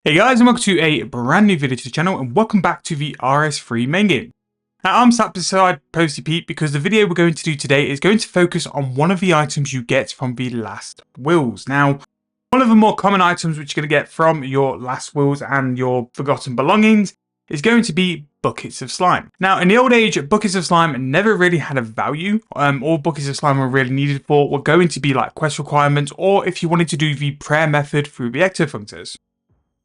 Hey guys, and welcome to a brand new video to the channel, and welcome back to the RS3 main game. Now I'm sat beside Posty Pete because the video we're going to do today is going to focus on one of the items you get from the last wills. Now, one of the more common items which you're going to get from your last wills and your forgotten belongings is going to be buckets of slime. Now, in the old age, buckets of slime never really had a value. All buckets of slime were really needed for were going to be like quest requirements, or if you wanted to do the prayer method through the ectofunctors.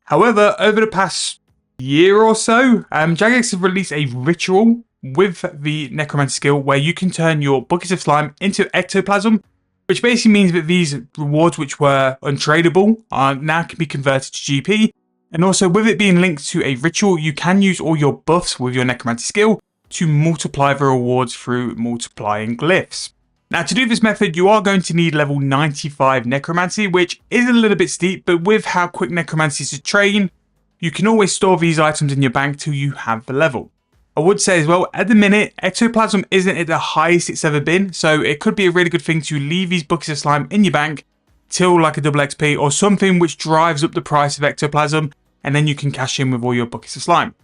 However, over the past year or so, Jagex have released a ritual with the necromancy skill where you can turn your buckets of slime into ectoplasm, which basically means that these rewards which were untradeable now can be converted to GP. And also with it being linked to a ritual, you can use all your buffs with your necromancy skill to multiply the rewards through multiplying glyphs. Now, to do this method, you are going to need level 95 necromancy, which is a little bit steep, but with how quick necromancy is to train, you can always store these items in your bank till you have the level. I would say as well, at the minute, ectoplasm isn't at the highest it's ever been, so it could be a really good thing to leave these buckets of slime in your bank till like a double XP or something which drives up the price of ectoplasm, and then you can cash in with all your buckets of slime.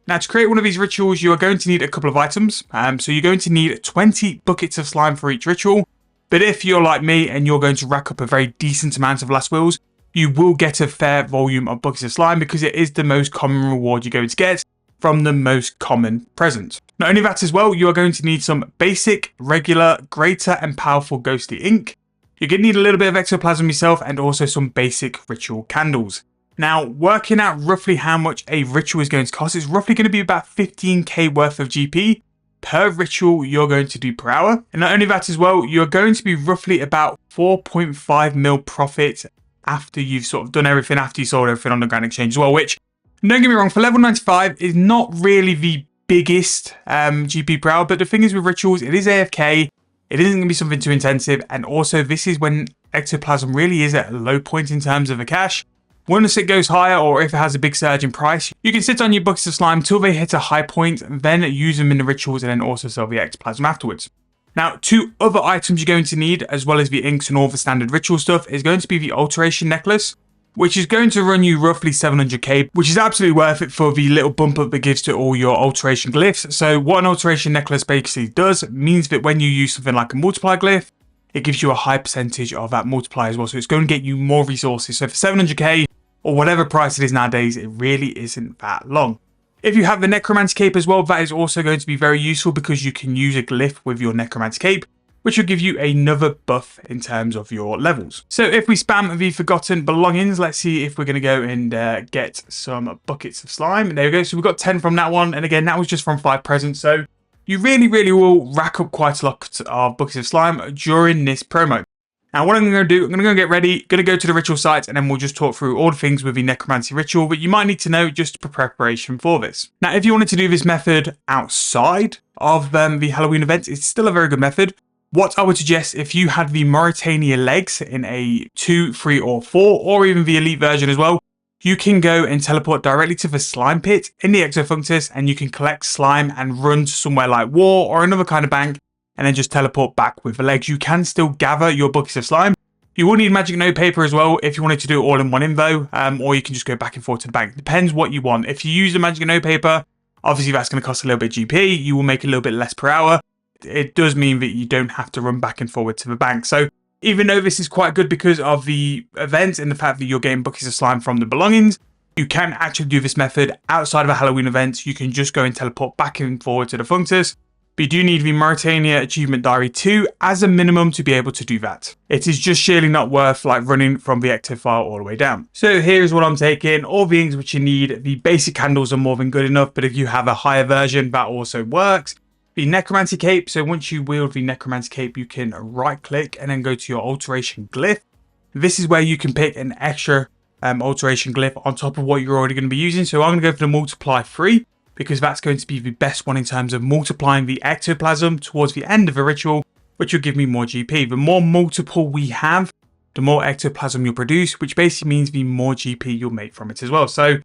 Now, to create one of these rituals, you are going to need a couple of items. So you're going to need 20 buckets of slime for each ritual. But if you're like me and you're going to rack up a very decent amount of last wills, you will get a fair volume of buckets of slime because it is the most common reward you're going to get from the most common present. Not only that as well, you are going to need some basic, regular, greater and powerful ghostly ink. You're going to need a little bit of ectoplasm yourself and also some basic ritual candles. Now, working out roughly how much a ritual is going to cost is roughly going to be about 15k worth of GP per ritual you're going to do per hour. And not only that as well, you're going to be roughly about 4.5 mil profit after you've sort of done everything, after you sold everything on the Grand Exchange as well, which, don't get me wrong, for level 95 is not really the biggest GP per hour, but the thing is with rituals, it is AFK, it isn't going to be something too intensive, and also this is when ectoplasm really is at a low point in terms of the cash. Once it goes higher, or if it has a big surge in price, you can sit on your buckets of slime till they hit a high point, then use them in the rituals and then also sell the ectoplasm afterwards. Now, two other items you're going to need, as well as the inks and all the standard ritual stuff, is going to be the alteration necklace, which is going to run you roughly 700k, which is absolutely worth it for the little bump up it gives to all your alteration glyphs. So what an alteration necklace basically does means that when you use something like a multiply glyph, it gives you a high percentage of that multiplier as well. So it's going to get you more resources. So for 700k or whatever price it is nowadays, it really isn't that long. If you have the necromancy cape as well, that is also going to be very useful because you can use a glyph with your necromancy cape, which will give you another buff in terms of your levels. So if we spam the forgotten belongings, let's see if we're going to go and get some buckets of slime. There we go. So we've got 10 from that one. And again, that was just from 5 presents. So you really will rack up quite a lot of buckets of slime during this promo. Now, what I'm going to do, I'm going to go get ready, going to go to the ritual site, and then we'll just talk through all the things with the necromancy ritual that you might need to know just for preparation for this. Now, if you wanted to do this method outside of the Halloween event, it's still a very good method. What I would suggest, if you had the Mauritania legs in a 2, 3, or 4, or even the elite version as well, you can go and teleport directly to the slime pit in the ectofunctors, and you can collect slime and run to somewhere like war or another kind of bank, and then just teleport back with the legs. You can still gather your buckets of slime. You will need magic notepaper as well if you wanted to do it all in one info, or you can just go back and forth to the bank. Depends what you want. If you use the magic notepaper, obviously that's going to cost a little bit of GP. You will make a little bit less per hour. It does mean that you don't have to run back and forward to the bank. So even though this is quite good because of the event and the fact that you're getting buckets of slime from the belongings, you can actually do this method outside of a Halloween event. You can just go and teleport back and forward to the functors. But you do need the Mauritania Achievement Diary 2 as a minimum to be able to do that. It is just sheerly not worth like running from the Ecto file all the way down. So here's what I'm taking. All the things which you need. The basic candles are more than good enough, but if you have a higher version, that also works. The necromancy cape. So once you wield the necromancy cape, you can right click and then go to your alteration glyph. This is where you can pick an extra alteration glyph on top of what you're already going to be using. So I'm going to go for the multiply 3. Because that's going to be the best one in terms of multiplying the ectoplasm towards the end of a ritual, which will give me more GP. The more multiple we have, the more ectoplasm you'll produce, which basically means the more GP you'll make from it as well. So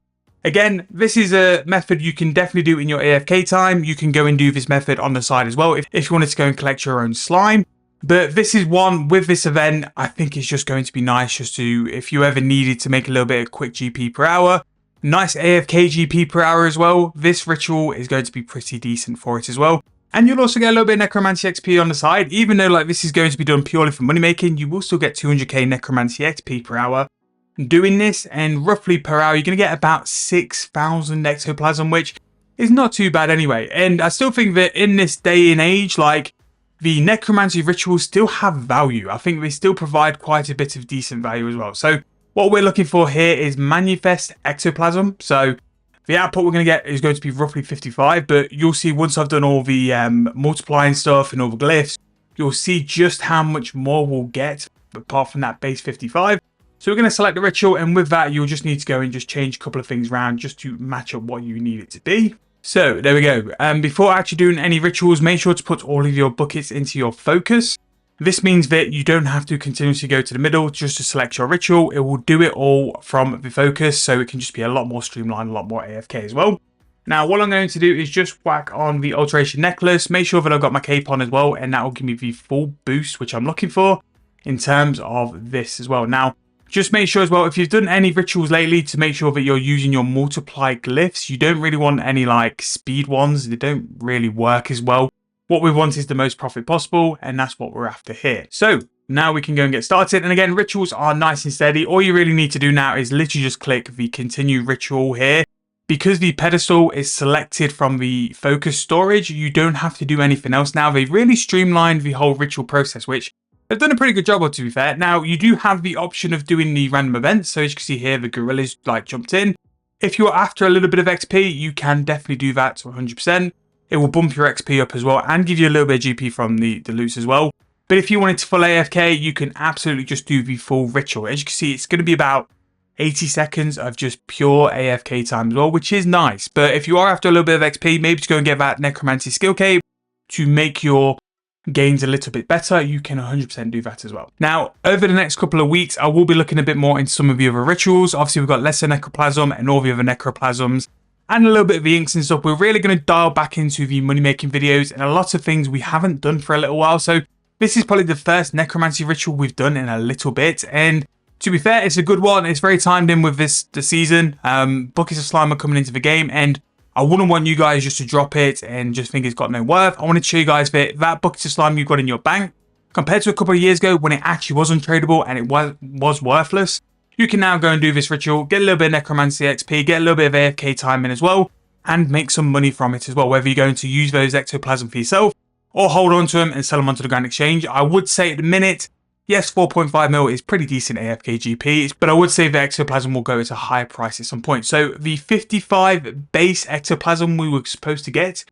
again, this is a method you can definitely do in your AFK time. You can go and do this method on the side as well if you wanted to go and collect your own slime. But this is one with this event, I think it's just going to be nice just to, if you ever needed to make a little bit of quick GP per hour, Nice AFK GP per hour as well. This ritual is going to be pretty decent for it as well. And you'll also get a little bit of necromancy XP on the side. Even though like this is going to be done purely for money making, you will still get 200k necromancy XP per hour doing this, and roughly per hour you're going to get about 6,000 ectoplasm, which is not too bad anyway. And I still think that in this day and age, like, the necromancy rituals still have value. I think they still provide quite a bit of decent value as well. So what we're looking for here is manifest ectoplasm. So the output we're going to get is going to be roughly 55, but you'll see once I've done all the multiplying stuff and all the glyphs, you'll see just how much more we'll get apart from that base 55. So we're going to select the ritual, and with that you'll just need to go and just change a couple of things around just to match up what you need it to be. So there we go. Before actually doing any rituals, make sure to put all of your buckets into your focus. This means that you don't have to continuously go to the middle just to select your ritual. It will do it all from the focus, so it can just be a lot more streamlined, a lot more AFK as well. Now what I'm going to do is just whack on the alteration necklace, make sure that I've got my cape on as well, and that will give me the full boost which I'm looking for in terms of this as well. Now just make sure as well, if you've done any rituals lately, to make sure that you're using your multiply glyphs. You don't really want any like speed ones. They don't really work as well. What we want is the most profit possible, and that's what we're after here. So now we can go and get started. And again, rituals are nice and steady. All you really need to do now is literally just click the continue ritual here. Because the pedestal is selected from the focus storage, you don't have to do anything else now. They've really streamlined the whole ritual process, which they've done a pretty good job of, to be fair. Now, you do have the option of doing the random events. So as you can see here, the gorillas like jumped in. If you're after a little bit of XP, you can definitely do that to 100%. It will bump your XP up as well and give you a little bit of GP from the loots as well. But if you wanted to full AFK, you can absolutely just do the full ritual. As you can see, it's going to be about 80 seconds of just pure AFK time as well, which is nice. But if you are after a little bit of XP, maybe to go and get that necromancy skill cape to make your gains a little bit better, you can 100% do that as well. Now, over the next couple of weeks, I will be looking a bit more into some of the other rituals. Obviously, we've got lesser necroplasm and all the other necroplasms and a little bit of the inks and stuff. We're really going to dial back into the money making videos and a lot of things we haven't done for a little while. So this is probably the first necromancy ritual we've done in a little bit, and to be fair, it's a good one. It's very timed in with the season. Buckets of slime are coming into the game, and I wouldn't want you guys just to drop it and just think it's got no worth. I wanted to show you guys that bucket of slime you've got in your bank, compared to a couple of years ago when it actually was untradeable and it was worthless. You can now go and do this ritual, get a little bit of necromancy XP, get a little bit of AFK time in as well, and make some money from it as well, whether you're going to use those ectoplasm for yourself or hold on to them and sell them onto the Grand Exchange. I would say at the minute, yes, 4.5 mil is pretty decent AFK GP, but I would say the ectoplasm will go at a higher price at some point. So the 55 base ectoplasm we were supposed to get,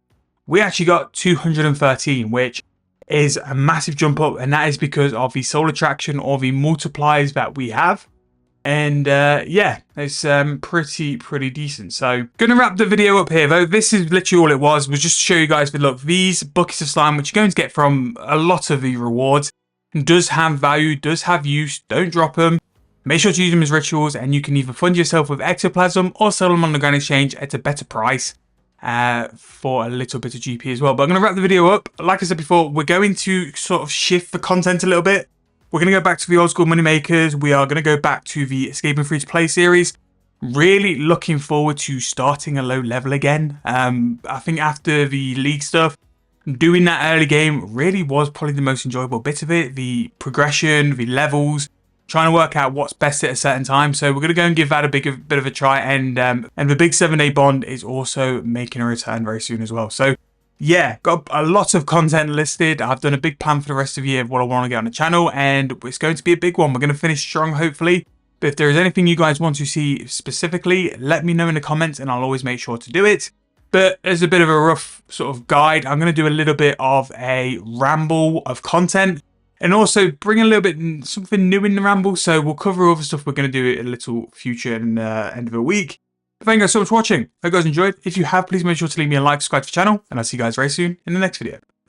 we actually got 213, which is a massive jump up, and that is because of the soul attraction or the multipliers that we have. And yeah, it's pretty decent. So gonna wrap the video up here though. This is literally all it was just to show you guys that look, these buckets of slime, which you're going to get from a lot of the rewards, does have value, does have use. Don't drop them. Make sure to use them as rituals, and you can either fund yourself with ectoplasm or sell them on the Grand Exchange at a better price for a little bit of GP as well. But I'm going to wrap the video up. Like I said before, we're going to sort of shift the content a little bit. We're going to go back to the old school money makers. We are going to go back to the escaping free to play series. Really looking forward to starting a low level again. I think after the league stuff, doing that early game really was probably the most enjoyable bit of it. The progression, the levels, trying to work out what's best at a certain time. So we're going to go and give that a bit of a try. And the big 7-day bond is also making a return very soon as well. So yeah, got a lot of content listed. I've done a big plan for the rest of the year of what I want to get on the channel, and it's going to be a big one. We're going to finish strong, hopefully. But if there is anything you guys want to see specifically, let me know in the comments and I'll always make sure to do it. But as a bit of a rough sort of guide, I'm going to do a little bit of a ramble of content and also bring a little bit something new in the ramble. So we'll cover other stuff we're going to do a little future and end of the week. But thank you guys so much for watching. Hope you guys enjoyed. If you have, please make sure to leave me a like, subscribe to the channel, and I'll see you guys very soon in the next video.